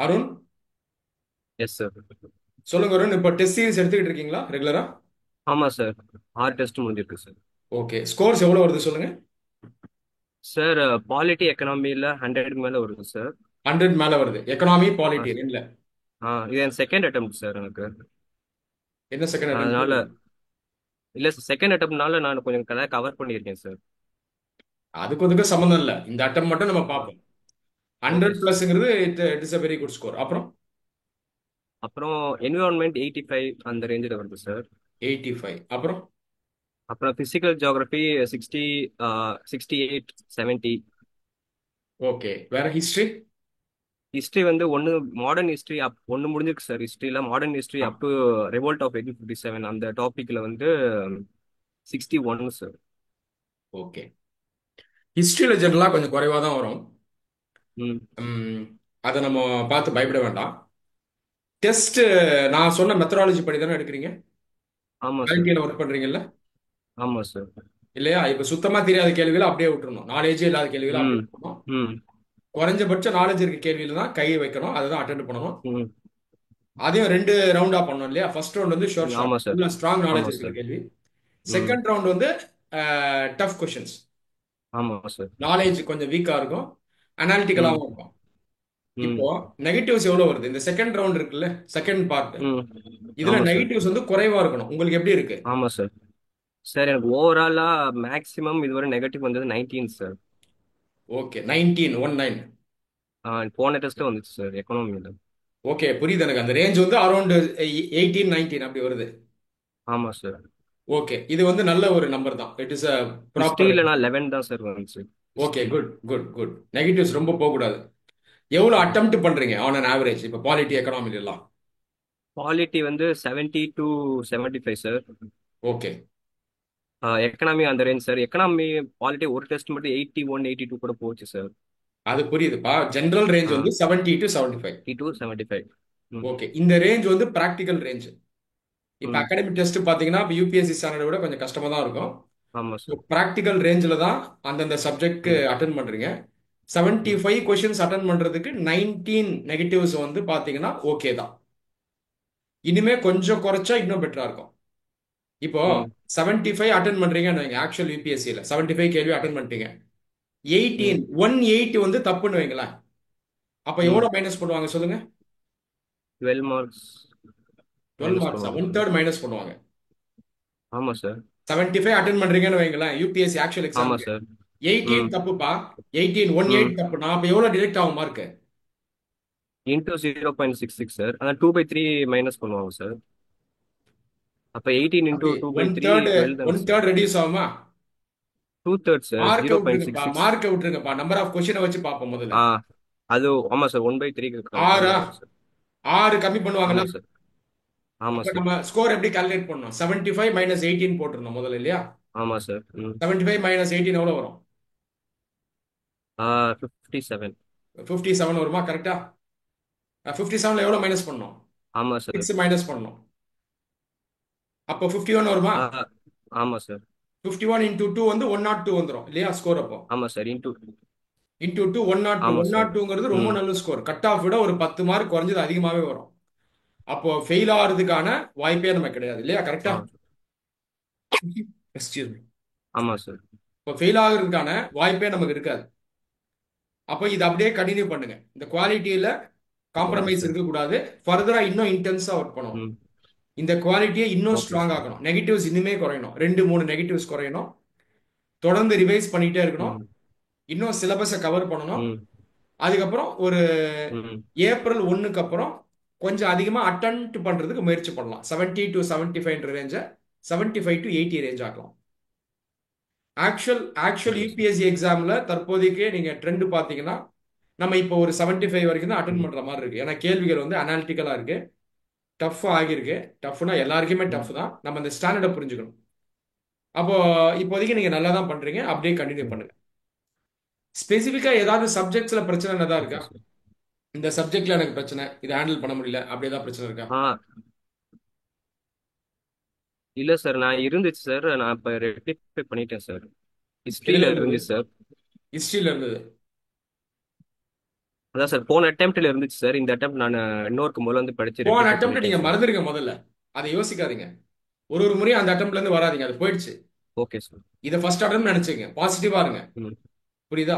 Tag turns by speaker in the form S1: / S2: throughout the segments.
S1: Arun,
S2: yes sir.
S1: சொல்லுங்க அருண். இப்போ test series எடுத்துக்கிட்டு இருக்கீங்களா ரெகுலரா?
S2: ஆமா சார். 6 டெஸ்ட் முடிஞ்சிருக்கு சார்.
S1: ஓகே, ஸ்கோர்ஸ் எவ்வளோ வருது சொல்லுங்க.
S2: சார் பாலிட்டி எக்கனாமியில் 100க்கு மேலே வருது சார்.
S1: 100 மேல வருது, எக்கனாமி
S2: ஆ
S1: பாலிட்டி ரெண்டுல.
S2: இது என் செகண்ட் அட்டம் சார் எனக்கு.
S1: என்ன செகண்ட்
S2: அதனால
S1: அட்டெம்ப்ட்?
S2: இல்லை சார், செகண்ட் அட்டம்னால நான் கொஞ்சம் கதை கவர் பண்ணியிருக்கேன் சார்.
S1: அதுக்கு அதுக்கும் சம்மந்தம் இல்லை, இந்த அட்டம் மட்டும் நம்ம
S2: ஆ
S1: பார்ப்போம்.
S2: Okay
S1: 100
S2: sir.
S1: பிளஸ்ங்கிறது it is a very good score. அப்புறம்
S2: அப்புறம் என்விரான்மெண்ட் 85 அந்த ரேஞ்சில் வருது சார்.
S1: 85. அப்புறம்
S2: அப்புறம் ஃபிசிக்கல் ஜியாகிரபி 60, 68, 70.
S1: ஓகே, வேற ஹிஸ்டரி.
S2: ஹிஸ்ட்ரி வந்து ஒன்று, மாடர்ன் ஹிஸ்ட்ரி ஒன்று முடிஞ்சிருக்கு சார். ஹிஸ்ட்ரியில் modern history up to revolt of 1857 அந்த டாப்பிக்கில் வந்து 61 சார்.
S1: ஓகே, ஹிஸ்டரியில ஜெனரலா கொஞ்சம் குறைவா தான் வரும்.
S2: ம்.
S1: ம், அதை நம்ம பார்த்து பயப்பட வேண்டாம். டெஸ்ட் நான் சொன்ன மெத்தடாலஜி படி தானே எடுக்கிறீங்க?
S2: ஆமாம் சார்.
S1: குவாலிட்டியில ஒர்க் பண்றீங்கல்ல?
S2: ஆமாம் சார்.
S1: இல்லையா? இப்ப சுத்தமா தெரியாத கேள்விகளை அப்படியே விட்டுறணும், நாலேஜே இல்லாத கேள்விகளை அப்படியே
S2: ம்.
S1: விட்டுறணும்.
S2: ம்.
S1: குறைஞ்சபட்ச நாலேஜ் இருக்க கேள்வியில தான் கையை வைக்கணும், அதை தான் அட்டென்ட் பண்ணணும்.
S2: ம்.
S1: அதையும் ரெண்டு ரவுண்டா பண்ணணும் இல்லையா? ஃபர்ஸ்ட் ரவுண்ட் வந்து ஷோர் ஷார்ட்,
S2: ஆமாம் சார்.
S1: ஃபுல்லா ஸ்ட்ராங் நாலேஜ்
S2: ஆமாம்
S1: இருக்கிற
S2: சார்.
S1: கேள்வி.
S2: ம்.
S1: செகண்ட் ரவுண்ட் வந்து டஃப் கொஷின்ஸ்,
S2: ஆமாம் சார்.
S1: நாலேஜ் கொஞ்சம் வீக்கா இருக்கும்,
S2: ம்.
S1: அனாலிட்டிக்கலாவும் இருக்கும்.
S2: ம்.
S1: இப்போ நெகட்டிவ்ஸ் எவ்வளவு வருது இந்த செகண்ட் ரவுண்ட் இருக்குல்ல, செகண்ட் பார்ட்?
S2: ம்.
S1: இதுல
S2: ஆமாம் சார்.
S1: நெகட்டிவ்ஸ் வந்து குறைவா இருக்கணும். உங்களுக்கு எப்படி இருக்கு?
S2: ஆமாம் சார். சார் எனக்கு ஓவராலாக மேக்ஸிமம் இதுவரை நெகட்டிவ் வந்தது 19 சார்.
S1: ஓகே, 19, 19.
S2: போன டெஸ்ட்டு வந்துச்சு சார் எக்கனாமியில்.
S1: ஓகே, புரியுது எனக்கு. அந்த ரேஞ்ச் வந்து அரௌண்ட் 18, 19 அப்படி வருது.
S2: ஆமாம் சார்.
S1: ஓகே, இது வந்து நல்ல ஒரு நம்பர் தான். It is a proper.
S2: ஹிஸ்ட்ரியில் நான் 11 தான் சார் வந்துச்சு.
S1: Okay,
S2: history
S1: good good good. Negatives ரொம்ப போகக்கூடாது. எவ்வளவு அட்டெம்ப்ட் பண்றீங்க ஆன் அன் ஆவரேஜ் இப்போ பாலிட்டி எக்கனாமி எல்லாம்?
S2: பாலிட்டி வந்து 70 to 75 சார்.
S1: ஓகே,
S2: எக்கனாமி அந்த ரேஞ்ச் சார். எக்கனாமி பாலிட்டி ஒரு டெஸ்ட் மட்டும் 81, 82 கூட போச்சு சார்.
S1: அது புரியுதுப்பா. ஜெனரல் ரேஞ்ச் வந்து 70 டு 75.
S2: 82, 75. ம்.
S1: ஓகே, இந்த ரேஞ்ச் வந்து பிராக்டிக்கல் ரேஞ்ச். இப்போ
S2: ம்.
S1: அகாடமிக் டெஸ்ட் பார்த்தீங்கன்னா இப்போ யூபிஎஸ்சி ஸ்டாண்டர்டை விட கொஞ்சம் கஷ்டமா தான் இருக்கும்.
S2: ஆமாம் சார்.
S1: ப்ராக்டிக்கல் ரேஞ்சில் தான் அந்தந்த சப்ஜெக்ட்க்கு
S2: ம்.
S1: அட்டன் பண்றீங்க. 75
S2: ம்.
S1: ஃபைவ் கொஷின்ஸ் அட்டன் பண்றதுக்கு 19 நெகட்டிவ்ஸ் வந்து பார்த்தீங்கன்னா ஓகே தான். இனிமே கொஞ்சம் குறைச்சா இன்னும் பெட்டரா இருக்கும். இப்போ
S2: ம்.
S1: 75 அட்டன் பண்றீங்கன்னு வைங்க, ஆக்சுவல் யூபிஎஸ்சியில் 75 கேள்வி அட்டன் பண்ணிட்டீங்க.
S2: ம்.
S1: 18, 180 வந்து தப்புன்னு வைங்களேன். அப்ப
S2: ம்.
S1: எவ்வளவு மைனஸ் பண்ணுவாங்க சொல்லுங்க?
S2: 12 மார்க்ஸ்
S1: 12
S2: மைனஸ்
S1: மார்க்ஸா?
S2: பண்ணுவாங்க
S1: ஒன்
S2: சார்.
S1: தேர்ட் மைனஸ் பண்ணுவாங்க.
S2: ஆமாம் சார்.
S1: 75 அட்டன் பண்றீங்கன்னு வைங்களேன் யூபிஎஸ்சி ஆக்சுவல்
S2: ஆமாம்
S1: எக்ஸாமுக்கு.
S2: சார்.
S1: 18
S2: ம்.
S1: தப்புப்பா. 18,
S2: ம்.
S1: 180 தப்புனா அப்ப எவ்வளவு டிடெக்ட் ஆகும் மார்க்?
S2: Into 0.66 sir. அதான் 2/3 மைனஸ் பண்ணுவாங்க சார். அப்போ 18 இன்டூ
S1: அப்படி
S2: two by
S1: one
S2: three
S1: third,
S2: twelve தானே
S1: ஒன்
S2: சார்.
S1: தேர்ட் ரெடியூஸ் ஆகுமா?
S2: 2/3 சார்.
S1: மார்க்கை
S2: ஜீரோ பாயிண்ட்
S1: விட்டுருங்கப்பா,
S2: சிக்ஸ் சிக்ஸ்
S1: மார்க்கை விட்டுருங்கப்பா. நம்பர் ஆஃப் கொஸ்டினை வச்சு பார்ப்போம் முதல்ல.
S2: ஆ அது ஆமாம் சார். 1/3க்கு கம்மி
S1: ஆறா?
S2: ஆகும் சார்.
S1: 6 கம்மி பண்ணுவாங்களா?
S2: ஆமாம் சார். ஆமாம்
S1: அப்ப
S2: சார்.
S1: நம்ம ஸ்கோர் எப்படி கால்குலேட் பண்ணணும்? 75 மைனஸ் 18 போட்டுருணும் முதல்ல இல்லையா?
S2: ஆமாம் சார். ம்.
S1: 75 மைனஸ் 18 எவ்வளவு வரும்?
S2: 57.
S1: 57 வருமா? கரெக்டா? 57ல எவ்வளவு மைனஸ் பண்ணணும்?
S2: ஆமாம் சார்.
S1: 6 மைனஸ் பண்ணணும். அப்போ 51 வருமா?
S2: ஆ ஆமாம் சார்.
S1: 51 இன்டூ 2 வந்து 102 வந்துரும் இல்லையா ஸ்கோர்? அப்போ
S2: ஆமாம் சார். Into
S1: into 2 102.
S2: ஆமாம் சார்.
S1: 102ங்கிறது ரொம்ப
S2: ம்.
S1: நல்ல ஸ்கோர். கட் ஆஃப் விட ஒரு 10 மார்க் குறைஞ்சது அதிகமாவே வரும். அப்போ ஃபெயில் ஆகிறதுக்கான வாய்ப்பே நமக்கு கிடையாது இல்லையா? கரெக்டா?
S2: ஆ
S1: எக்ஸ்கியூஸ் மீ.
S2: ஆமாம் சார்.
S1: இப்போ ஃபெயில் ஆகிறதுக்கான வாய்ப்பே நமக்கு இருக்காது. அப்போ இது அப்படியே கண்டினியூ பண்ணுங்க. இந்த குவாலிட்டியில
S2: ஓகே
S1: காம்ப்ரமைஸ்
S2: சார்.
S1: இருக்கக்கூடாது. ஃபர்தரா இன்னும் இன்டென்ஸா ஒர்க் பண்ணணும்.
S2: ம்.
S1: இந்த குவாலிட்டியை இன்னும்
S2: ஓகே
S1: ஸ்ட்ராங்
S2: சார்.
S1: ஆக்கணும். நெகட்டிவ்ஸ் இனிமே குறையணும், 2 3 நெகட்டிவ்ஸ் குறையணும். தொடர்ந்து ரிவைஸ் பண்ணிட்டே இருக்கணும்.
S2: ம்.
S1: இன்னும் சிலபஸை கவர் பண்ணணும்.
S2: ம்.
S1: அதுக்கப்புறம் ஒரு
S2: ம்.
S1: ஏப்ரல் 1க்கு அப்புறம் கொஞ்சம் அதிகமா அட்டெம்ப்ட் பண்றதுக்கு முயற்சி பண்ணலாம். 70 டு 75 ரேஞ்ச 75 டு 80 ரேஞ்ச் ஆக்கலாம். Actual actual
S2: okay sir.
S1: UPSC எக்ஸாம்ல தற்போதைக்கு நீங்க ட்ரெண்ட் பாத்தீங்கன்னா நம்ம இப்போ ஒரு 75 வரைக்கும் தான் அட்டன்
S2: ம்.
S1: பண்ற மாதிரி இருக்கு. ஏன்னா கேள்விகள் வந்து அனாலிட்டிக்கலா இருக்கு, டஃப் ஆகியிருக்கு. டஃப்னா எல்லாருக்குமே
S2: ம்.
S1: டஃப் தான். நம்ம அந்த ஸ்டாண்டர்டை புரிஞ்சுக்கணும். அப்போ இப்போதைக்கு நீங்க நல்லா தான் பண்றீங்க, அப்படியே கண்டினியூ
S2: ம்.
S1: பண்ணுங்க. ஸ்பெசிஃபிக்கா ஏதாவது சப்ஜெக்ட்ஸ்ல பிரச்சனை என்னதா
S2: ஓகே
S1: இருக்கா?
S2: சார்.
S1: இந்த சப்ஜெக்ட்ல எனக்கு பிரச்சனை, இதை ஹேண்டில் பண்ண முடியல, அப்படி ஏதாவது பிரச்சனை இருக்கா?
S2: இல்லை சார், நான் இருந்துச்சு சார். நான் இப்போ ரெக்டிஃபை பண்ணிட்டேன் சார்.
S1: எதுல
S2: ஹிஸ்ட்ரியில்
S1: இருந்தது?
S2: இருந்துச்சு சார்.
S1: ஹிஸ்டரியில இருந்தது.
S2: அதான் சார் போன அட்டெம்ப்ட்ல இருந்துச்சு சார். இந்த அட்டெம்ப்ட் நான் இன்னொருக்கு முதல்ல வந்து படிச்சு
S1: போன
S2: ரெக்டிஃபை
S1: அட்டம்ப்ட்
S2: பண்ணிட்டேன்
S1: நீங்க
S2: சார்.
S1: மறந்துடுங்க முதல்ல. அதை யோசிக்காதீங்க. ஒரு முறையும் அந்த அட்டம்ப்ட்ல இருந்து வராதீங்க, அது போயிடுச்சு.
S2: Okay sir.
S1: இதை ஃபர்ஸ்ட் அட்டம் நினைச்சுங்க, பாசிட்டிவா இருங்க.
S2: ம்.
S1: புரியுதா?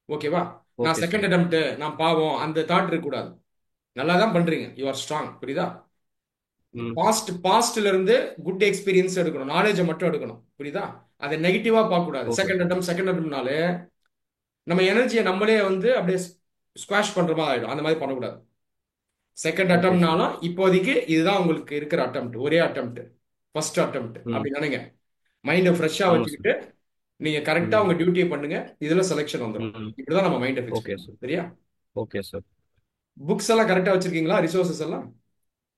S1: ஓகேவா? நான்
S2: ஓகே
S1: செகண்ட்
S2: சார்.
S1: அட்டம்ப்ட், நான் பாவம், அந்த தாட் இருக்க கூடாது. நல்லா தான் பண்றீங்க, யூ ஆர் ஸ்ட்ராங். புரியுதா?
S2: ம்.
S1: பாஸ்ட்ல இருந்து குட் எக்ஸ்பீரியன்ஸ் எடுக்கணும், நாலேஜை மட்டும் எடுக்கணும். புரியுதா? அதை நெகட்டிவா பார்க்க கூடாது.
S2: Okay
S1: second
S2: sir.
S1: Attempt second அட்டம்னாலே நம்ம எனர்ஜியை நம்மளே வந்து அப்படியே ஸ்குவாஷ் பண்ற மாதிரி ஆயிடும். அந்த மாதிரி பண்ணக்கூடாது. Second
S2: okay sir.
S1: அட்டம்னாலும் இப்போதைக்கு இதுதான் உங்களுக்கு இருக்கிற அட்டம்ப்ட், ஒரே அட்டம்ப்ட், ஃபர்ஸ்ட் அட்டம்ப்ட்
S2: ம்.
S1: அப்படி நினைங்க. மைண்டை ஃப்ரெஷ்ஷா
S2: ஆமா சார்.
S1: வச்சுக்கிட்டு நீங்க கரெக்டா
S2: ம்.
S1: உங்க டியூட்டியை பண்ணுங்க. இதுல செலெக்ஷன் வந்துடும்.
S2: ம்.
S1: இப்படிதான் நம்ம மைண்டை ஃபிக்ஸ்
S2: ஓகே
S1: பண்ணணும்.
S2: சார்.
S1: சரியா?
S2: Okay sir.
S1: புக்ஸ் எல்லாம் கரெக்டா வச்சிருக்கீங்களா? ரிசோர்சஸ் எல்லாம்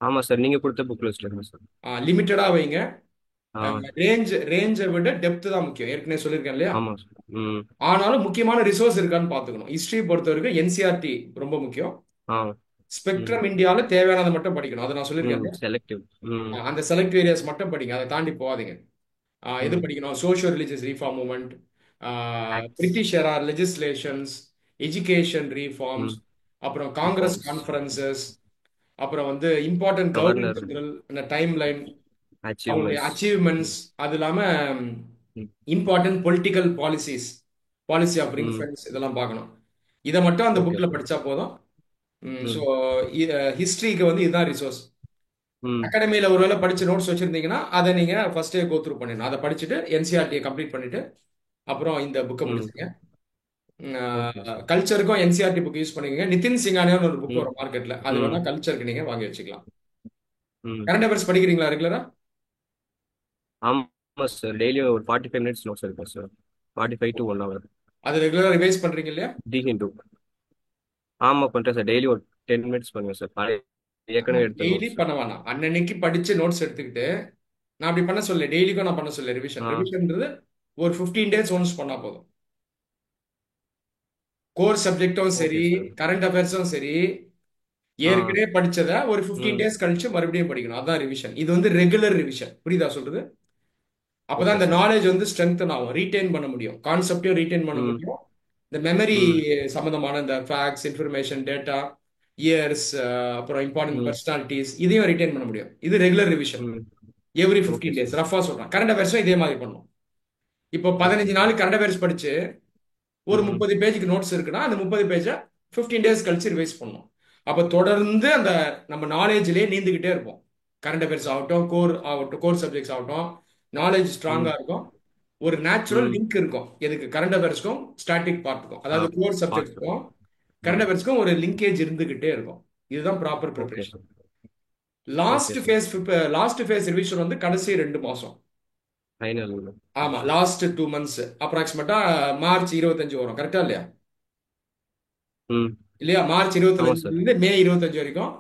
S2: ஆமா சார், நீங்க கொடுத்த புக் லிஸ்ட் இருக்கு சார்.
S1: லிமிட்டடா வைங்க.
S2: ஆ.
S1: ரேஞ்சை விட டெப்த் தான் முக்கியம், ஏற்கனவே சொல்லியிருக்கேன் இல்லையா?
S2: ஆமா சார். ம்.
S1: ஆனாலும் முக்கியமான ரிசோர்ஸ் இருக்கான்னு பார்த்துக்கணும். ஹிஸ்டரி பொறுத்த வரைக்கும் என்சிஆர்டி ரொம்ப முக்கியம்.
S2: ஆ. ம்.
S1: ஸ்பெக்ட்ரம் இந்தியாவில் தேவையானதை மட்டும் படிக்கணும், அதை நான் சொல்லியிருக்கேன்
S2: ம்.
S1: இல்லையா?
S2: செலக்டிவ். ம்.
S1: அந்த செலக்ட் ஏரியாஸ் மட்டும் படிங்க, அதை தாண்டி போகாதீங்க. எது
S2: ம்.
S1: படிக்கணும்? Socio religious reform movement,
S2: acts.
S1: British era legislations, education reforms,
S2: ம்.
S1: அப்புறம் காங்கிரஸ்
S2: ரிஃபார்ம்ஸ்.
S1: கான்ஃபரன்சஸ், அப்புறம் வந்து இம்பார்ட்டன்ட் கவர்னன்ஸ்
S2: கவர்னர்.
S1: ஜெனரல், இந்த டைம் லைன், அவங்களுடைய
S2: அச்சீவ்மெண்ட்ஸ்.
S1: அச்சீவ்மெண்ட்ஸ்,
S2: ம்.
S1: அது இல்லாம
S2: ம்.
S1: Important political policies, policy of ring
S2: ம்.
S1: ஃபென்ஸ், இதெல்லாம் பார்க்கணும். இதை மட்டும் அந்த
S2: ஓகே
S1: புக்ல
S2: சார்.
S1: படிச்சா போதும். ஸோ
S2: ம்.
S1: ஹிஸ்டரிக்கு வந்து இதுதான் ரிசோர்ஸ்.
S2: ம்.
S1: அகாடமியில் ஒருவேளை படிச்சு நோட்ஸ் வச்சிருந்தீங்கன்னா அதை நீங்க ஃபர்ஸ்டே கோ த்ரூ பண்ணிடணும். அதை படிச்சுட்டு என்சிஆர்டியை கம்ப்ளீட் பண்ணிட்டு அப்புறம் இந்த புக்கை
S2: ம்.
S1: முடிச்சுங்க.
S2: Okay sir.
S1: கல்ச்சருக்கும் என்சிஆர்டி புக் யூஸ் பண்ணிக்கங்க. நிதின் சிங்கானியான்னு ஒரு புக்
S2: ம்.
S1: வரும் மார்க்கெட்ல, அது
S2: ம்.
S1: வேணா கல்ச்சருக்கு நீங்க வாங்கி வச்சுக்கலாம்.
S2: ம்.
S1: கரண்ட் அஃபேர்ஸ் படிக்கிறீங்களா ரெகுலரா?
S2: ஆமா சார், டெய்லியும் ஒரு 45 மினிட்ஸ் நோட்ஸ் இருக்கும் சார். 45 to 1 hour.
S1: அது ரெகுலரா ரிவைஸ் பண்றீங்க இல்லையா?
S2: டி ஹிந்து. ஆமா பண்றேன் சார், டெய்லி ஒரு 10 மினிட்ஸ் பண்ணுவேன் சார். பழைய ஏற்கனவே எடுத்த
S1: டெய்லி
S2: நோட்ஸ்.
S1: பண்ண வேணாம், அன்னன்னைக்கு படிச்சு நோட்ஸ் எடுத்துக்கிட்டு, நான் அப்படி பண்ண சொல்ல, டெய்லிக்கும் நான் பண்ண சொல்ல. ரிவிஷன்
S2: ஆ.
S1: ரிவிஷன்ன்றது ஒரு 15 days ஒன்ஸ் பண்ணா போதும். கோர் சப்ஜெக்டும்
S2: ஓகே
S1: சரி,
S2: சார்.
S1: கரண்ட் அஃபேர்ஸும் சரி,
S2: ஆ.
S1: ஏற்கனவே படிச்சதை ஒரு 15 days
S2: ம்.
S1: கழிச்சு மறுபடியும் படிக்கணும். அதான் ரிவிஷன். இது வந்து ரெகுலர் ரிவிஷன். புரியுதா சொல்றது? அப்பதான்
S2: ஓகே
S1: இந்த
S2: சார்.
S1: நாலேஜ் வந்து ஸ்ட்ரென்தன் ஆகும், ரீட்டைன் பண்ண முடியும், கான்செப்டையும் ரீட்டைன் பண்ண
S2: ம்.
S1: முடியும். இந்த மெமரி
S2: ம்.
S1: சம்பந்தமான இந்த ஃபேக்ட்ஸ், இன்ஃபர்மேஷன், டேட்டா, இயர்ஸ், அப்புறம் இம்பார்ட்டன்ட்
S2: ம்.
S1: பர்சனாலிட்டிஸ், இதையும் ரிட்டைன் பண்ண முடியும். இது ரெகுலர் ரிவிஷன்.
S2: ம்.
S1: Every
S2: okay
S1: 15 days
S2: sir.
S1: ரஃபா சொல்றேன். கரண்ட் அஃபேர்ஸும் இதே மாதிரி பண்ணும். இப்போ
S2: ஓகே
S1: 15
S2: சார்.
S1: நாள் கரண்ட் அஃபேர்ஸ் படிச்சு ஒரு
S2: ம்.
S1: 30 பேஜுக்கு நோட்ஸ் இருக்குன்னா அந்த 30 பேஜை 15 days கழிச்சு ரிவைஸ் பண்ணணும். அப்போ தொடர்ந்து அந்த நம்ம நாலேஜ்லயே நீந்துகிட்டே இருப்போம். கரண்ட் அஃபேர்ஸ் ஆகட்டும், கோர் சப்ஜெக்ட்ஸ் ஆகட்டும், நாலேஜ் ஸ்ட்ராங்கா
S2: ம்.
S1: இருக்கும். ஒரு நேச்சுரல்
S2: ம்.
S1: லிங்க் இருக்கும் எதுக்கு? கரண்ட் அஃபேர்ஸ்க்கும் ஸ்டாட்டிக் பார்ட்டுக்கும்,
S2: ஆ.
S1: அதாவது கோர்
S2: பார்த்து.
S1: சப்ஜெக்ட்ஸ்க்கும் கரண்ட்
S2: ம்.
S1: அஃபேர்ஸ்க்கும் ஒரு லிங்கேஜ் இருந்துகிட்டே இருக்கும். இதுதான் proper
S2: okay
S1: preparation.
S2: Sir. Okay
S1: last
S2: sir.
S1: Phase last phase revision வந்து கடைசி 2 மாசம்.
S2: ஃபைனல்.
S1: ஆமா, லாஸ்ட் 2 months அப்ராக்சிமேட்டா மார்ச் 25 வரும். கரெக்டா இல்லையா?
S2: ம்.
S1: இல்லையா? மார்ச்
S2: ஆமா
S1: 25
S2: சார்.
S1: இருந்து மே 25 வரைக்கும்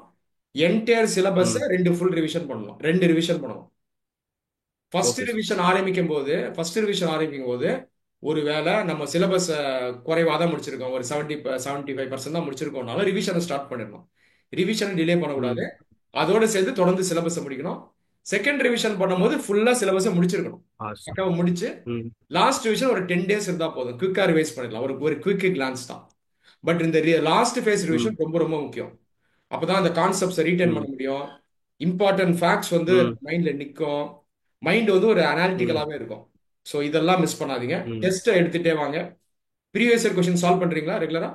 S1: என்டையர் சிலபஸ்
S2: ம்.
S1: 2 ஃபுல் ரிவிஷன் பண்ணணும், 2 ரிவிஷன் பண்ணணும்.
S2: Okay sir.
S1: ஃபர்ஸ்ட் ரிவிஷன் ஆரம்பிக்கும் போது ஒருவேளை நம்ம சிலபஸ் குறைவாக தான் முடிச்சிருக்கோம், ஒரு 75% தான் முடிச்சிருக்கோம்னாலும் ரிவிஷனை ஸ்டார்ட் பண்ணிடணும். ரிவிஷனை டிலே பண்ணக்கூடாது.
S2: ம்.
S1: அதோட சேர்த்து தொடர்ந்து சிலபஸை முடிக்கணும். செகண்ட் ரிவிஷன் பண்ணும்போது ஃபுல்லா சிலபஸை முடிச்சிருக்கணும்.
S2: ஆசம்.
S1: பக்காவை முடிச்சு
S2: ம்.
S1: லாஸ்ட் ரிவிஷன் ஒரு 10 days இருந்தா போதும், குயிக்கா ரிவைஸ் பண்ணிடலாம். ஒரு ஒரு குயிக் கிளான்ஸ் தான். பட் இந்த லாஸ்ட் ஃபேஸ்
S2: ம்.
S1: ரிவிஷன் ரொம்ப ரொம்ப முக்கியம். அப்பதான் அந்த கான்செப்ட்ஸை ரீட்டைன் பண்ண
S2: ம்.
S1: முடியும். இம்பார்ட்டன்ட் ஃபேக்ட்ஸ் வந்து
S2: ம்.
S1: மைண்ட்ல நிற்கும். மைண்ட் வந்து ஒரு
S2: ம்.
S1: அனாலிட்டிக்கலாவே இருக்கும். ஸோ இதெல்லாம் மிஸ் பண்ணாதீங்க.
S2: ம்.
S1: டெஸ்ட்டை எடுத்துட்டே வாங்க. ப்ரீவியஸ் இயர் கொஸ்டின் சால்வ் பண்றீங்களா ரெகுலரா?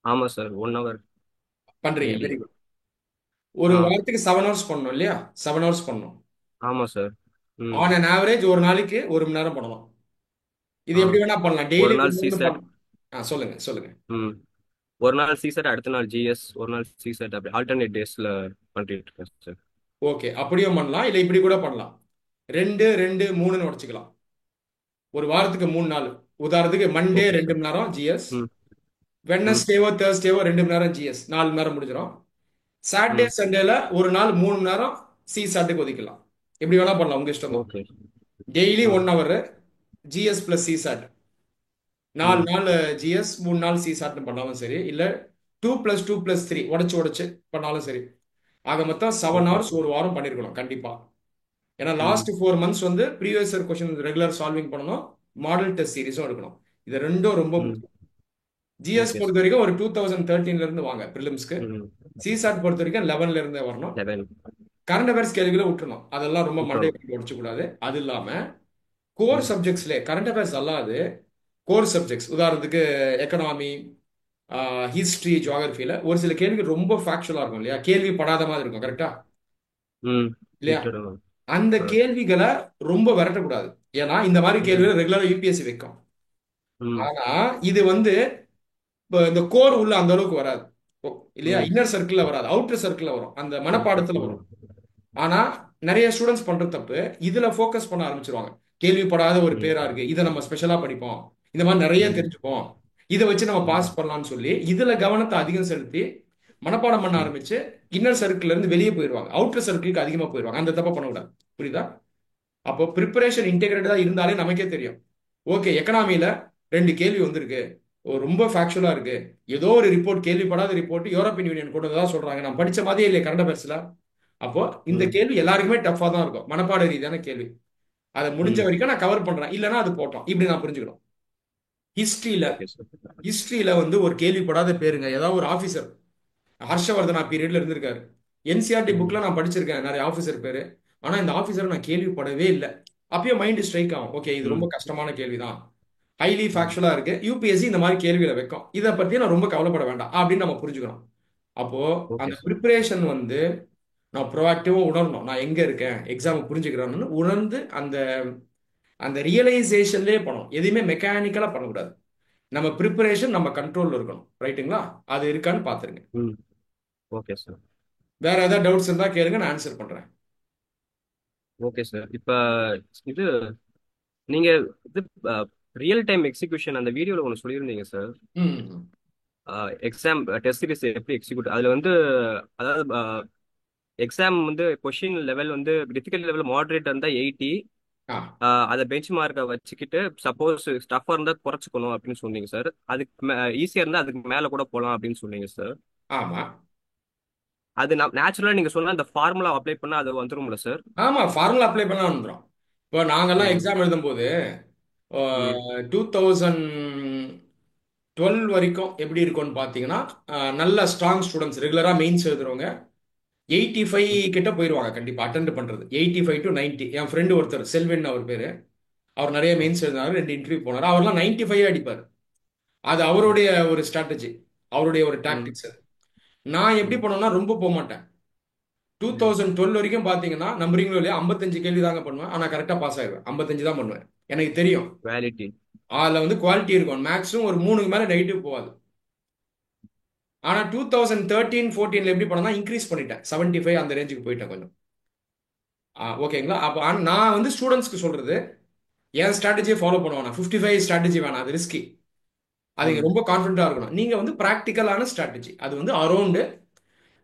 S2: ஆமா சார், 1 hour
S1: பண்றீங்க,
S2: டெய்லி.
S1: Very good. ஒரு
S2: ஆ.
S1: வாரத்துக்கு 7 hours பண்ணணும் இல்லையா? 7 hours பண்ணணும்.
S2: ஆமா சார். ம்.
S1: ஆன் அன் ஆவரேஜ் ஒரு நாளைக்கு 1 மணி நேரம் பண்ணணும். இது
S2: ஆ.
S1: எப்படி வேணா பண்ணலாம்,
S2: ஒரு
S1: டெய்லி
S2: நாள்
S1: ஒன்று
S2: சிசெட்.
S1: பண்ண. சொல்லுங்க சொல்லுங்க.
S2: ம். ஒரு நாள் சிசெட், அடுத்த நாள் ஜிஎஸ், ஒரு நாள் சிசெட், அப்படி ஆல்டர்னேட் டேஸ்ல பண்ணிட்டு இருக்கேன் சார்.
S1: ஓகே, அப்படியும் பண்ணலாம், இல்லை இப்படி கூட பண்ணலாம். 2 2 3ன்னு உடச்சிக்கலாம். ஒரு வாரத்துக்கு 3 நாள். உதாரணத்துக்கு மண்டே
S2: ஓகே
S1: 2
S2: சார்.
S1: மணி நேரம் ஜிஎஸ்,
S2: ம். ம்.
S1: வெட்னஸ்டேவோ தேர்ஸ்டேவோ 2 மணி நேரம் ஜிஎஸ், 4 மணி நேரம் முடிஞ்சிடும். சாட்டர்டே
S2: ம்.
S1: சண்டேல ஒரு நாள் 3 மணி நேரம் சி சாட்டுக்கு ஒதுக்கலாம். எப்படி வேணா பண்ணலாம், உங்க இஷ்டம் தான்.
S2: ஓகே.
S1: டெய்லி
S2: ம்.
S1: 1 hour GS plus C SAT, 4
S2: ம்.
S1: நாள் ஜிஎஸ் 3 நாள் சி சாட்னு பண்ணாலும் சரி, இல்ல 2+2+3 உடைச்சு உடைச்சு பண்ணாலும் சரி. ஆக மொத்தம் 7
S2: ஓகே
S1: hours
S2: சார்.
S1: ஒரு வாரம் பண்ணிருக்கணும் கண்டிப்பா. ஏன்னா
S2: ம்.
S1: லாஸ்ட் 4 months வந்து previous year question regular solving பண்ணணும், மாடல் டெஸ்ட் சீரிஸும் எடுக்கணும். இது ரெண்டும் ரொம்ப
S2: ம்.
S1: முக்கியம். ஜிஎஸ்
S2: ஓகே
S1: பொறுத்த
S2: சார்.
S1: வரைக்கும் ஒரு 2013 இருந்து வாங்க ப்ரிலிம்ஸ்க்கு.
S2: ம்.
S1: சிசாட் பொறுத்த வரைக்கும் 11ல இருந்தே வரணும்.
S2: 11.
S1: கரண்ட் அஃபேர்ஸ் கேள்விகளை விட்டுறணும், அதெல்லாம் ரொம்ப மண்டை
S2: விட்டுறணும்.
S1: உடைச்சு கூடாது. அது இல்லாம கோர்
S2: ம்.
S1: சப்ஜெக்ட்ஸ்ல கரண்ட் அஃபேர்ஸ் அல்லாது கோர் சப்ஜெக்ட்ஸ், உதாரணத்துக்கு எக்கனாமி, ஹிஸ்டரி, ஜியாகிரபியில ஒரு சில கேள்விகள் ரொம்ப ஃபேக்சுவலா இருக்கும் இல்லையா, கேள்வி படாத மாதிரி இருக்கும் கரெக்டா
S2: ம்.
S1: இல்லையா.
S2: விட்டுறணும்.
S1: அந்த
S2: ஆ.
S1: கேள்விகளை ரொம்ப விரட்டக்கூடாது. ஏன்னா இந்த மாதிரி
S2: ம்.
S1: கேள்விகளை ரெகுலரா யூபிஎஸ்சி வைக்கும்.
S2: ம்.
S1: ஆனா இது வந்து இப்ப இந்த கோர் உள்ள அந்த அளவுக்கு வராது. இல்லையா,
S2: ம்.
S1: இன்னர் சர்க்கிள்ல வராது, அவுட்டர் சர்க்கிள்ல வரும், அந்த
S2: ஓகே.
S1: மனப்பாடத்துல
S2: ம்.
S1: வரும். ஆனா நிறைய ஸ்டூடெண்ட்ஸ் பண்ற தப்பு, இதுல ஃபோக்கஸ் பண்ண ஆரம்பிச்சிருவாங்க. கேள்விப்படாத ஒரு
S2: ம்.
S1: பேரா இருக்கு, இதை நம்ம ஸ்பெஷலா படிப்போம், இந்த மாதிரி நிறைய
S2: ம்.
S1: தெரிஞ்சுப்போம், இதை வச்சு நம்ம
S2: ம்.
S1: பாஸ் பண்ணலாம்னு சொல்லி இதுல கவனத்தை அதிகம் செலுத்தி மனப்பாடம் பண்ண
S2: ம்.
S1: ஆரம்பிச்சு இன்னர் சர்க்கிள்ல இருந்து வெளியே போயிடுவாங்க, அவுட்டர் சர்க்கிளுக்கு அதிகமா போயிடுவாங்க. அந்த தப்பை பண்ணக்கூடாது. புரியுதா? அப்போ ப்ரிப்பரேஷன் இன்டெகிரேட்டடா இருந்தாலே நமக்கே தெரியும். ஓகே, எக்கனாமில 2 கேள்வி வந்திருக்கு, ரொம்ப ஃபேக்சுவலா இருக்கு, ஏதோ ஒரு ரிப்போர்ட், கேள்விப்படாத ரிப்போர்ட், யூரோப்பியன் யூனியன் கூட தான் சொல்றாங்க, நான் படிச்ச மாதிரியே இல்லையே கரண்ட் அஃபேர்ஸ்ல. அப்போ இந்த
S2: ம்.
S1: கேள்வி எல்லாருக்குமே டஃபா தான் இருக்கும், மனப்பாட ரீதியான கேள்வி. அதை முடிஞ்ச
S2: ம்.
S1: வரைக்கும் நான் கவர் பண்றேன், இல்லைன்னா அது போட்டோம், இப்படி நான் புரிஞ்சுக்கணும். ஹிஸ்டரியில
S2: ஓகே சார்.
S1: ஹிஸ்டரியில வந்து ஒரு கேள்விப்படாத பேருங்க, ஏதாவது ஒரு ஆபீசர், ஹர்ஷவர்தனா பீரியட்ல இருந்திருக்காரு. என்சிஆர்டி
S2: ம்.
S1: புக்ல நான் படிச்சிருக்கேன் நிறைய ஆபீசர் பேரு, ஆனா இந்த ஆபீசர் நான் கேள்விப்படவே இல்லை. அப்பயும் மைண்ட் ஸ்ட்ரைக் ஆகும், ஓகே இது ரொம்ப
S2: ம்.
S1: கஷ்டமான கேள்விதான், ஹைலி
S2: ம்.
S1: ஃபேக்சுவலா இருக்கு, யூபிஎஸ்சி இந்த மாதிரி கேள்விகளை வைக்கும், இதை பத்தி நான் ரொம்ப கவலைப்பட வேண்டாம் அப்படின்னு நம்ம புரிஞ்சுக்கணும். அப்போ
S2: ஓகே
S1: அந்த
S2: சார்.
S1: ப்ரிப்பரேஷன் வந்து நான் ப்ரோஆக்டிவா உணரணும், நான் எங்க இருக்கேன், எக்ஸாம் புரிஞ்சுக்கிறேன்னு உணர்ந்து அந்த அந்த ரியலைசேஷன்லேயே பண்ணணும், எதையுமே மெக்கானிக்கலா பண்ணக்கூடாது. நம்ம ப்ரிப்பரேஷன் நம்ம கண்ட்ரோல்ல இருக்கணும், ரைட்டுங்களா? அது இருக்கான்னு பாத்துருங்க.
S2: ம். Okay sir.
S1: வேற ஏதாவது டவுட்ஸ் இருந்தா கேளுங்க, நான் ஆன்சர் பண்றேன்.
S2: Okay sir. இப்ப இது நீங்க இது ரியல் டைம் எக்ஸிகியூஷன் அந்த வீடியோல ஒன்று சொல்லியிருந்தீங்க சார்.
S1: ம்.
S2: எக்ஸாம் டெஸ்ட் சீரிஸ் எப்படி எக்ஸிக்யூட் அதுல வந்து, அதாவது எக்ஸாம் வந்து கொஷின் லெவல் வந்து டிஃபிகல்ட் லெவல் மாடரேட் இருந்தா 80,
S1: ஆ,
S2: அதை பெஞ்ச் மார்க்கை வச்சுக்கிட்டு சப்போஸ் ஸ்டஃபா இருந்தா குறைச்சிக்கணும் அப்படின்னு சொன்னீங்க சார். அதுக்கு ஈஸியா இருந்தா அதுக்கு மேல கூட போகலாம் அப்படின்னு சொன்னீங்க சார்.
S1: ஆமா.
S2: அது நேச்சுரலா நீங்க சொன்ன அந்த ஃபார்முலா அப்ளை பண்ணா அது வந்துரும்ல சார்?
S1: ஆமா, ஃபார்முலா அப்ளை பண்ணா வந்துடும். இப்போ நாங்கெல்லாம்
S2: ம்.
S1: எக்ஸாம் எழுதும்போது
S2: ம்.
S1: 2012 வரைக்கும் எப்படி இருக்கும்னு பார்த்தீங்கன்னா, நல்ல ஸ்ட்ராங் ஸ்டூடெண்ட்ஸ் ரெகுலரா மெயின்ஸ் எழுதுறவங்க 85
S2: ம்.
S1: கிட்ட போயிடுவாங்க கண்டிப்பா, அட்டென்ட் பண்றது 85 டு 90. என் ஃப்ரெண்டு ஒருத்தர் செல்வன் அவர் பேரு, அவர் நிறைய மெயின்ஸ் எழுதினாரு, 2 இன்டர்வியூ போனாரு, அவர்லாம் 95 அடிப்பார். அது
S2: ம்.
S1: அவருடைய ஒரு ஸ்ட்ராட்டஜி, அவருடைய ஒரு
S2: ம்.
S1: டாக்டிக்ஸ் அது. நான் எப்படி
S2: ம்.
S1: பண்ணுவேன்னா ரொம்ப போக மாட்டேன்.
S2: ம்.
S1: 2012 வரைக்கும் பாத்தீங்கன்னா, நம்புறீங்களோ இல்லையா, 55 கேள்வி தாங்க பண்ணுவேன், ஆனா கரெக்டா பாஸ் ஆயிடுவேன். 55 தான் பண்ணுவேன். எனக்கு தெரியும்
S2: குவாலிட்டி.
S1: அதுல வந்து குவாலிட்டி இருக்கும், மேக்ஸிமம் ஒரு 3க்கு மேல நெகட்டிவ் போகாது. ஆனா 2013-14 எப்படி பண்ணா இன்க்ரீஸ் பண்ணிட்டேன், 75 அந்த ரேஞ்சுக்கு போயிட்டேன் கொஞ்சம். ஓகேங்களா. அப்ப நான் வந்து ஸ்டூடெண்ட்ஸ்க்கு சொல்றது, என் ஸ்ட்ராட்டஜியை ஃபாலோ பண்ணுவேன். 55 ஸ்ட்ராட்டஜி வேணாம், அது ரிஸ்கி. அது
S2: ம்.
S1: ரொம்ப கான்ஃபிடண்டா இருக்கணும். நீங்க வந்து பிராக்டிக்கலான ஸ்ட்ராட்டஜி, அது வந்து அரௌண்ட்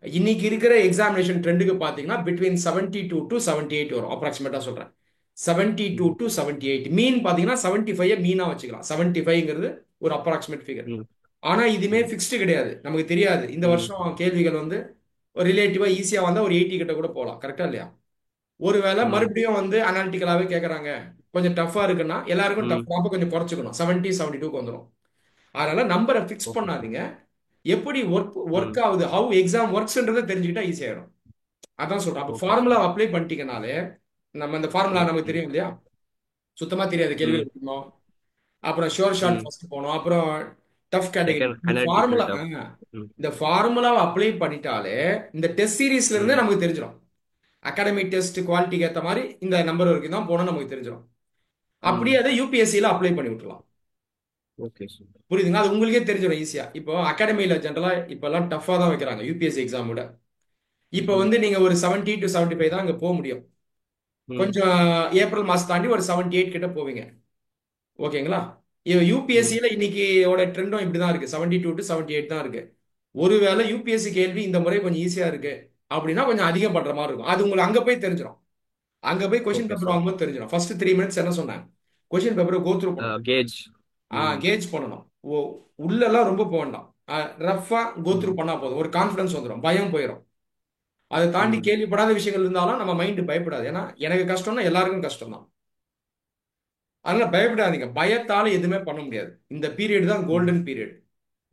S1: இன்னைக்கு இருக்கிற எக்ஸாமினேஷன் ட்ரெண்டுக்கு பாத்தீங்கன்னா பிட்வீன் 72 டு 78 வரும், அப்ராக்சிமேட்டா சொல்றேன். 72
S2: ம்.
S1: டு 78 மீன் பாத்தீங்கன்னா 75 மீனா வச்சுக்கலாம். 75ங்கிறது ஒரு அப்ராக்சிமேட் ஃபிகர்.
S2: ம்.
S1: ஆனா இதுமே
S2: ம்.
S1: ஃபிக்ஸ்டு கிடையாது, நமக்கு தெரியாது. இந்த
S2: ம்.
S1: வருஷம் கேள்விகள் வந்து ஒரு ரிலேட்டிவா ஈஸியா வந்தா ஒரு 80 கிட்ட கூட போகலாம், கரெக்டா இல்லையா? ஒருவேளை
S2: ம்.
S1: மறுபடியும் வந்து அனாலிட்டிக்கலாவே கேட்கறாங்க, கொஞ்சம் டஃபா இருக்குன்னா எல்லாருக்கும்
S2: ம்.
S1: டஃப், அப்ப கொஞ்சம் குறைச்சிக்கணும், 70 72க்கு வந்துடும். அதனால நம்பரை ஃபிக்ஸ்
S2: ஓகே சார்.
S1: பண்ணாதீங்க, எப்படி ஒர்க் ஒர்க்
S2: ம்.
S1: ஆகுது, ஹவு எக்ஸாம் ஒர்க்ஸ்ன்றதை தெரிஞ்சுக்கிட்டா ஈஸியாயிடும். அதான் சொல்றேன். அப்போ
S2: ஓகே
S1: ஃபார்முலா
S2: சார்.
S1: அப்ளை பண்ணிட்டீங்கனாலே, நம்ம இந்த ஃபார்முலா
S2: ம்.
S1: நமக்கு
S2: ம்.
S1: தெரியும் இல்லையா, சுத்தமா தெரியாது கேள்வி
S2: ம்.
S1: எடுக்கணும், அப்புறம் ஷோர் ஷார்ட்
S2: ம்.
S1: ஃபர்ஸ்ட் போகணும், அப்புறம் tough category.
S2: Second analytical tough. ம்.
S1: இந்த ஃபார்முலாவை அப்ளை பண்ணிட்டாலே இந்த டெஸ்ட் சீரீஸ்ல இருந்தே
S2: ம்.
S1: நமக்கு தெரிஞ்சிடும். அகாடமிக் டெஸ்ட் குவாலிட்டிக்கு ஏற்ற மாதிரி இந்த நம்பர் வரைக்கும் தான் போனா நமக்கு தெரிஞ்சிடும். அப்படியே
S2: ம்.
S1: அதை யூபிஎஸ்சியில் அப்ளை பண்ணி விட்டுலாம்.
S2: Okay sir.
S1: புரியுதுங்களா? அது உங்களுக்கே தெரிஞ்சிடும் ஈஸியா. இப்போ அகாடமியில ஜென்ரலா இப்பெல்லாம் டஃபா தான் வைக்கிறாங்க யூபிஎஸ்சி எக்ஸாம் விட. இப்போ
S2: ம்.
S1: வந்து நீங்க ஒரு 70 டு 75 தான் அங்க போக முடியும்.
S2: ம்.
S1: கொஞ்சம் ஏப்ரல் மாசம் தாண்டி ஒரு 78 கிட்ட போவீங்க. ஓகேங்களா?
S2: ம்.
S1: யூபிஎஸ்சியில இன்னைக்கோட ட்ரெண்டும் இப்படிதான் இருக்கு, 72 டு 78 தான் இருக்கு. ஒருவேளை யூபிஎஸ்சி கேள்வி இந்த முறை கொஞ்சம் ஈஸியா இருக்கு அப்படின்னா கொஞ்சம் அதிகம் பண்ற மாதிரி இருக்கும், அது உங்களுக்கு அங்க போய் தெரிஞ்சிடும். அங்க போய் கொஸ்டின்
S2: ஓகே
S1: பேப்பர்
S2: சார்.
S1: வாங்கும்போது தெரிஞ்சிடும். ஃபர்ஸ்ட் 3 மினிட்ஸ் என்ன சொன்னாங்க, கொஸ்டின் பேப்பரை கோ த்ரூ பண்ணணும்.
S2: கேஜ். ம்.
S1: கேஜ் பண்ணணும். உள்ளெல்லாம் ரொம்ப போக வேண்டாம், ரஃபா கோ த்ரூ
S2: ம்.
S1: பண்ணா போதும், ஒரு கான்ஃபிடன்ஸ் வந்துடும், பயம் போயிடும். அதை தாண்டி
S2: ம்.
S1: கேள்விப்படாத விஷயங்கள் இருந்தாலும் நம்ம மைண்ட் பயப்படாது, ஏன்னா எனக்கு கஷ்டம்னா எல்லாருக்கும் கஷ்டம் தான். அதனால பயப்படாதீங்க, பயத்தால எதுவுமே பண்ண முடியாது. இந்த பீரியட் தான்
S2: ம்.
S1: Golden period.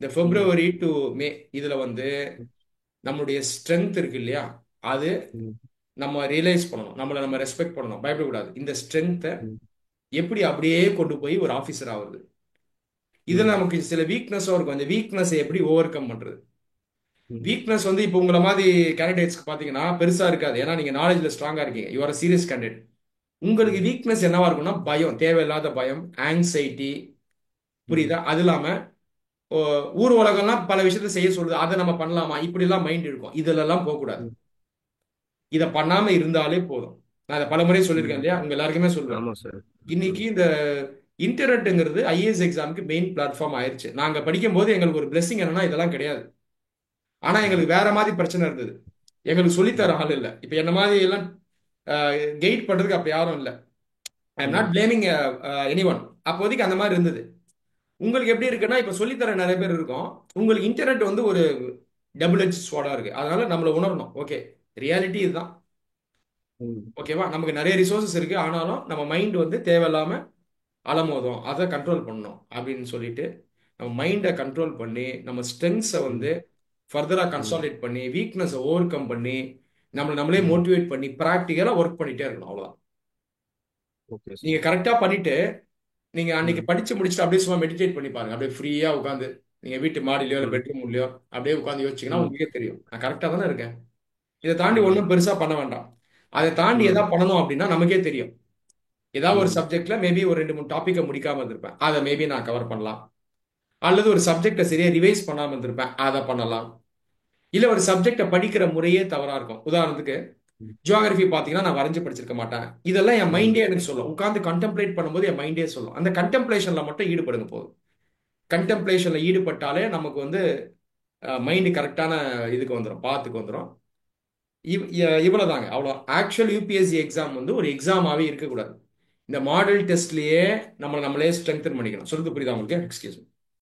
S1: இந்த
S2: ம்,
S1: பிப்ரவரி டு மே இதுல வந்து நம்மளுடைய ஸ்ட்ரென்த் இருக்கு இல்லையா, அது
S2: ம்,
S1: நம்ம ரியலைஸ் பண்ணணும், நம்மளை நம்ம ரெஸ்பெக்ட் பண்ணணும், பயப்படக்கூடாது. இந்த ஸ்ட்ரென்த்தை
S2: ம்,
S1: எப்படி அப்படியே கொண்டு போய் ஒரு ஆஃபீஸர் ஆகுது. இதுல
S2: ம்,
S1: நமக்கு சில வீக்னஸும் இருக்கும். அந்த வீக்னஸை எப்படி ஓவர் கம் பண்றது.
S2: ம்,
S1: வீக்னஸ் வந்து இப்போ உங்களை மாதிரி கேண்டிடேட்ஸ்க்கு பார்த்தீங்கன்னா பெருசா இருக்காது, ஏன்னா நீங்க நாலேஜ்ல ஸ்ட்ராங்கா இருக்கீங்க, யூ ஆர் சீரியஸ் கேண்டிடேட். உங்களுக்கு
S2: ம்,
S1: வீக்னஸ் என்னவா இருக்கும்னா பயம், தேவையில்லாத பயம், ஆங்ஸைட்டி,
S2: ம்,
S1: புரியுதா? அது இல்லாம ஓ, ஊர் உலகம்லாம் பல விஷயத்த செய்ய சொல்லுது, அதை நம்ம பண்ணலாமா, இப்படி எல்லாம் மைண்ட் இருக்கும். இதுல எல்லாம் போகக்கூடாது.
S2: ம்,
S1: இதை பண்ணாம இருந்தாலே போதும். நான் அதை பல முறை சொல்லியிருக்கேன்
S2: ம்.
S1: இல்லையா, உங்க எல்லாருக்குமே சொல்லுவேன்.
S2: ஆமா சார்.
S1: இன்னைக்கு இந்த இன்டர்நெட்டுங்கிறது ஐஏஎஸ் எக்ஸாமுக்கு மெயின் பிளாட்ஃபார்ம் ஆயிருச்சு. நாங்க படிக்கும்போது எங்களுக்கு ஒரு blessing என்னன்னா இதெல்லாம் கிடையாது. ஆனா
S2: ம்,
S1: எங்களுக்கு வேற மாதிரி பிரச்சனை இருந்தது. எங்களுக்கு சொல்லித்தர
S2: ம்,
S1: ஆள் இல்லை. இப்ப என்ன மாதிரி எல்லாம் கைட் பண்றதுக்கு அப்ப யாரும் இல்லை. ஐ எம் நாட்
S2: ம்,
S1: பிளேமிங் எனி ஒன். அப்போதைக்கு அந்த மாதிரி இருந்தது. உங்களுக்கு எப்படி இருக்குன்னா இப்ப சொல்லித்தர நிறைய பேர் இருக்கும். உங்களுக்கு இன்டர்நெட் வந்து ஒரு டபுள் எட்ஜ் ஸ்வாடா இருக்கு. அதனால நம்மள உணரணும். ஓகே, ரியாலிட்டி இதுதான்.
S2: ம்,
S1: ஓகேவா? நமக்கு நிறைய ரிசோர்சஸ் இருக்கு, ஆனாலும் நம்ம மைண்ட் வந்து தேவையில்லாம அலமோதும். அதை கண்ட்ரோல் பண்ணணும் அப்படின்னு சொல்லிட்டு நம்ம மைண்டை கண்ட்ரோல் பண்ணி நம்ம ஸ்ட்ரென்த்ஸை வந்து
S2: ம்,
S1: ஃபர்தரா
S2: ம்,
S1: கன்சாலிடேட் பண்ணி வீக்னஸை ஓவர் கம் பண்ணி நம்மளை நம்மளே
S2: ம்.
S1: மோட்டிவேட் பண்ணி ப்ராக்டிக்கலா ஒர்க் பண்ணிட்டே இருக்கணும். அவ்வளவுதான்.
S2: ஓகே
S1: நீங்க
S2: சார்.
S1: கரெக்டா பண்ணிட்டு நீங்க அன்னைக்கு
S2: ம்,
S1: படிச்சு முடிச்சுட்டு அப்படியே சும்மா மெடிடேட் பண்ணி பாருங்க. அப்படியே ஃப்ரீயா உட்காந்து நீங்க வீட்டு மாடியிலயோ இல்லை
S2: ம்,
S1: பெட்ரூம்லயோ அப்படியே உட்காந்து யோசிச்சீங்கன்னா
S2: ம்,
S1: உங்களுக்கே தெரியும் நான் கரெக்டா தானே இருக்கேன். இதை தாண்டி
S2: ம்,
S1: ஒன்றும் பெருசா பண்ண வேண்டாம். அதை தாண்டி
S2: ம்,
S1: எதாவது பண்ணணும் அப்படின்னா நமக்கே தெரியும். ஏதாவது ஒரு
S2: ம்,
S1: சப்ஜெக்ட்ல மேபி ஒரு 2 3 டாப்பிக்கை முடிக்காம இருந்திருப்பேன், அதை மேபி நான் கவர் பண்ணலாம். அல்லது ஒரு சப்ஜெக்டை சரியா ரிவைஸ் பண்ணாம இருந்திருப்பேன், அதை பண்ணலாம். இல்ல ஒரு சப்ஜெக்டை படிக்கிற முறையே தவறா இருக்கும். உதாரணத்துக்கு
S2: ம்,
S1: ஜியோகிராஃபி பார்த்தீங்கன்னா நான் வரைஞ்சு படிச்சிருக்க மாட்டேன். இதெல்லாம் என்
S2: ம்.
S1: மைண்டே எனக்கு சொல்லும். உட்காந்து கண்டெம்ப்ளேட் பண்ணும்போது என் மைண்டே சொல்லும். அந்த கண்டெம்ப்ளேஷன்ல மட்டும் ஈடுபடுங்க போதும். கண்டெம்ப்ளேஷன்ல ஈடுபட்டாலே நமக்கு வந்து மைண்ட் கரெக்டான இதுக்கு வந்துடும், பாத்துக்கு வந்துடும். இவ்வளவுதாங்க, அவ்வளோ. ஆக்சுவல் யூபிஎஸ்சி எக்ஸாம் வந்து ஒரு எக்ஸாமாவே இருக்கக்கூடாது. இந்த மாடல் டெஸ்ட்லயே நம்மளை நம்மளே ஸ்ட்ரெங்தன் பண்ணிக்கணும். சொல்றது புரியுதா உங்களுக்கு? எக்ஸ்கியூஸ்.